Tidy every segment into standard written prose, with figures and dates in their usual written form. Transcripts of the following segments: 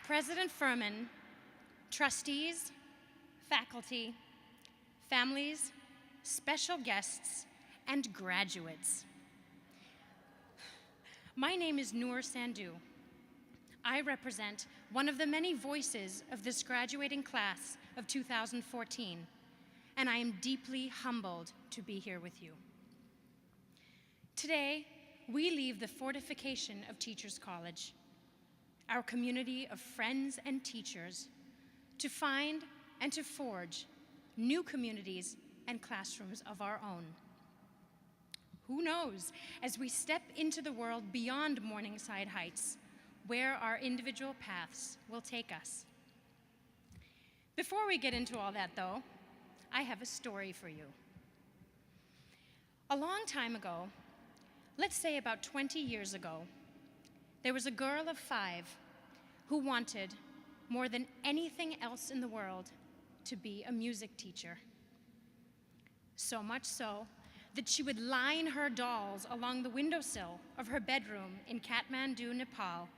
President Furman, trustees, faculty, families, special guests, and graduates. My name is Noor Sandhu. I represent one of the many voices of this graduating class of 2014, and I am deeply humbled to be here with you. Today, we leave the fortification of Teachers College, our community of friends and teachers, to find and to forge new communities and classrooms of our own. Who knows, as we step into the world beyond Morningside Heights, where our individual paths will take us. Before we get into all that, though, I have a story for you. A long time ago, let's say about 20 years ago, there was a girl of 5 who wanted, more than anything else in the world, to be a music teacher. So much so that she would line her dolls along the windowsill of her bedroom in Kathmandu, Nepal,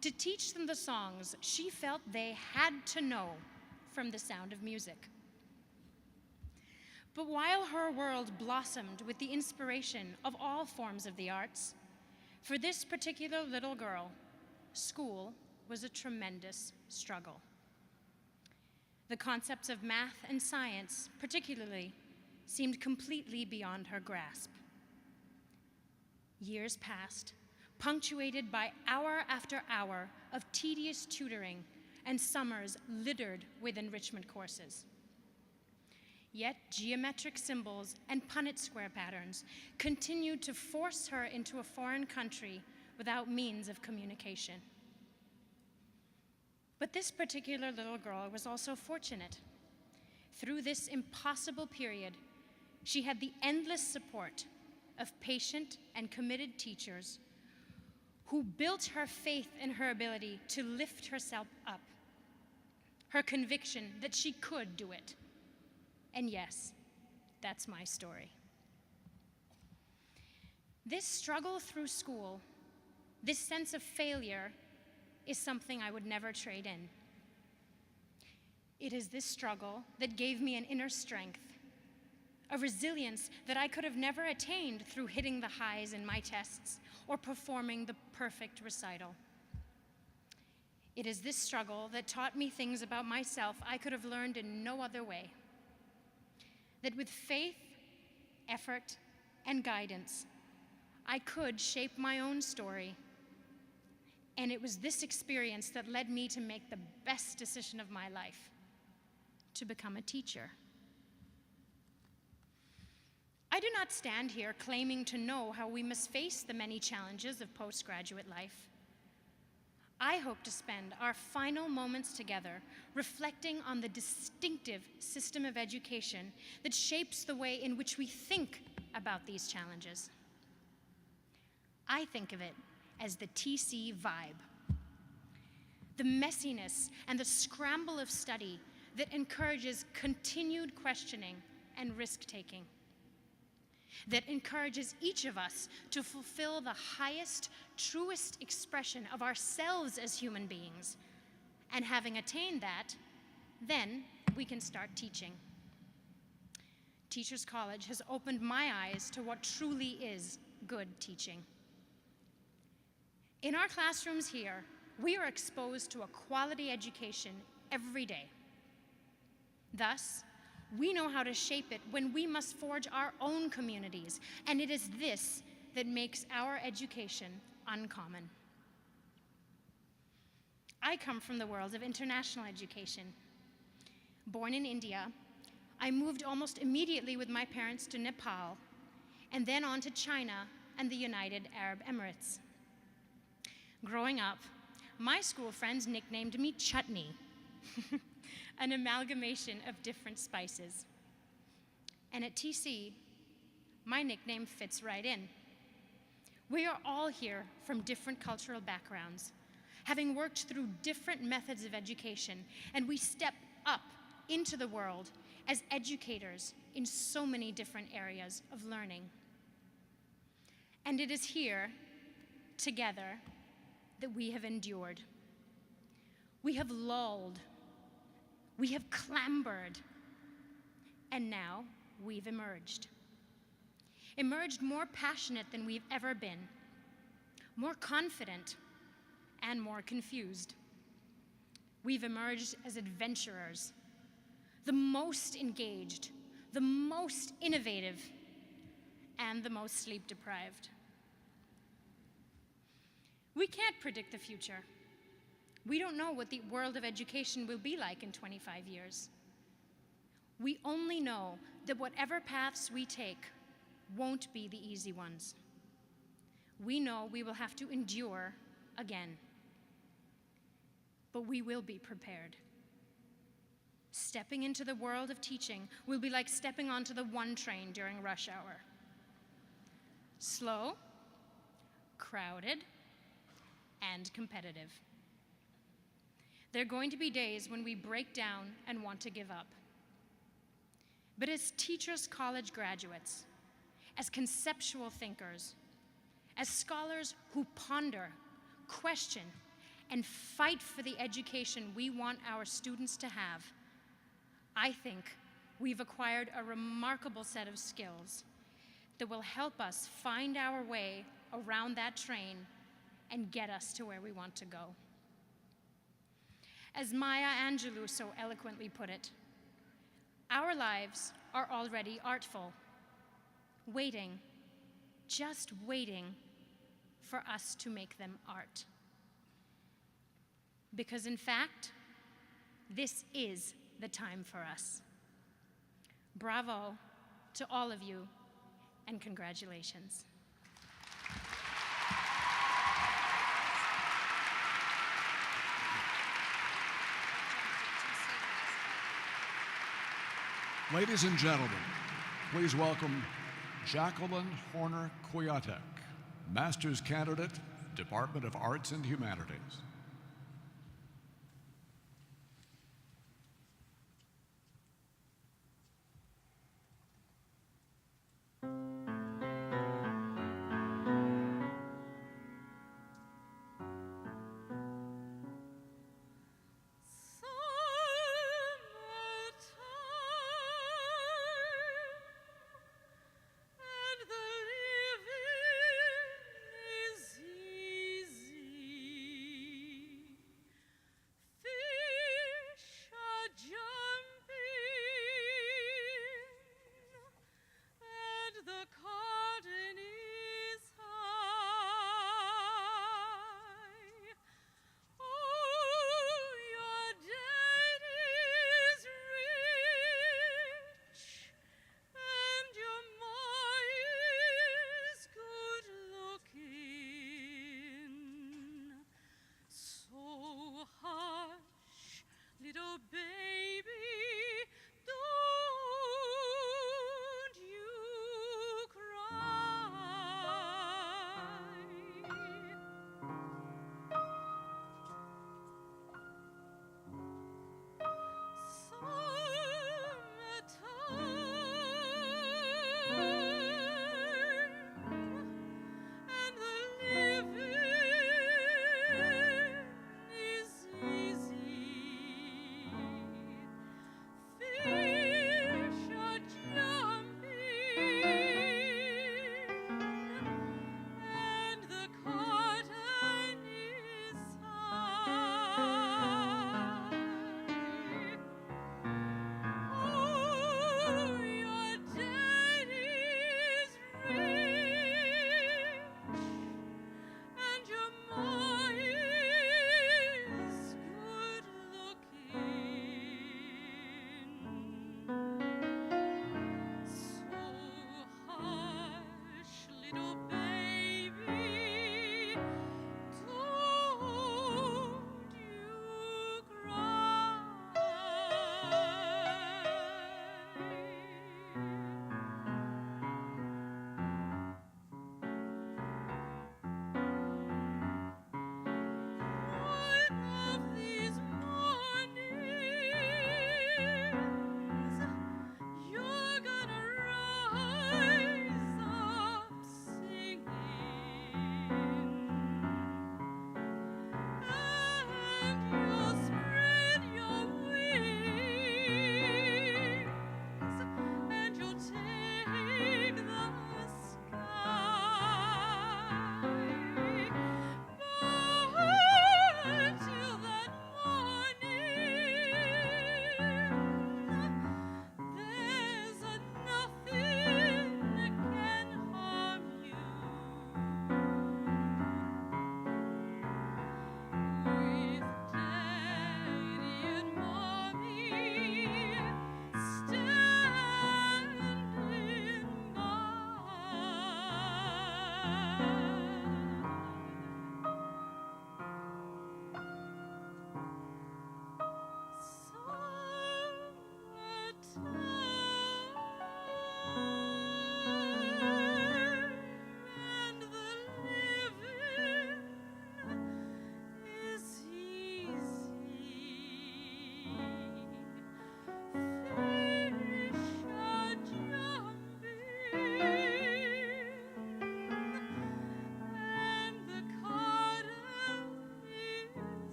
to teach them the songs she felt they had to know from the sound of music. But while her world blossomed with the inspiration of all forms of the arts, for this particular little girl, school was a tremendous struggle. The concepts of math and science, particularly, seemed completely beyond her grasp. Years passed, punctuated by hour after hour of tedious tutoring and summers littered with enrichment courses. Yet geometric symbols and Punnett square patterns continued to force her into a foreign country without means of communication. But this particular little girl was also fortunate. Through this impossible period, she had the endless support of patient and committed teachers who built her faith in her ability to lift herself up, her conviction that she could do it. And yes, that's my story. This struggle through school, this sense of failure, is something I would never trade in. It is this struggle that gave me an inner strength, a resilience that I could have never attained through hitting the highs in my tests or performing the perfect recital. It is this struggle that taught me things about myself I could have learned in no other way. That with faith, effort, and guidance, I could shape my own story. And it was this experience that led me to make the best decision of my life, to become a teacher. I do not stand here claiming to know how we must face the many challenges of postgraduate life. I hope to spend our final moments together reflecting on the distinctive system of education that shapes the way in which we think about these challenges. I think of it as the TC vibe. The messiness and the scramble of study that encourages continued questioning and risk-taking. That encourages each of us to fulfill the highest, truest expression of ourselves as human beings. And having attained that, then we can start teaching. Teachers College has opened my eyes to what truly is good teaching. In our classrooms here, we are exposed to a quality education every day. Thus, we know how to shape it when we must forge our own communities, and it is this that makes our education uncommon. I come from the world of international education. Born in India, I moved almost immediately with my parents to Nepal, and then on to China and the United Arab Emirates. Growing up, my school friends nicknamed me Chutney, an amalgamation of different spices. And at TC, my nickname fits right in. We are all here from different cultural backgrounds, having worked through different methods of education, and we step up into the world as educators in so many different areas of learning. And it is here, together, that we have endured. We have lulled. We have clambered. And now we've emerged. Emerged more passionate than we've ever been, more confident, and more confused. We've emerged as adventurers, the most engaged, the most innovative, and the most sleep-deprived. We can't predict the future. We don't know what the world of education will be like in 25 years. We only know that whatever paths we take won't be the easy ones. We know we will have to endure again. But we will be prepared. Stepping into the world of teaching will be like stepping onto the 1 train during rush hour. Slow, crowded, and competitive. There are going to be days when we break down and want to give up. But as Teachers College graduates, as conceptual thinkers, as scholars who ponder, question, and fight for the education we want our students to have, I think we've acquired a remarkable set of skills that will help us find our way around that train and get us to where we want to go. As Maya Angelou so eloquently put it, our lives are already artful, waiting, just waiting for us to make them art. Because in fact, this is the time for us. Bravo to all of you, and congratulations. Ladies and gentlemen, please welcome Jacqueline Horner-Kwiatek, Master's Candidate, Department of Arts and Humanities.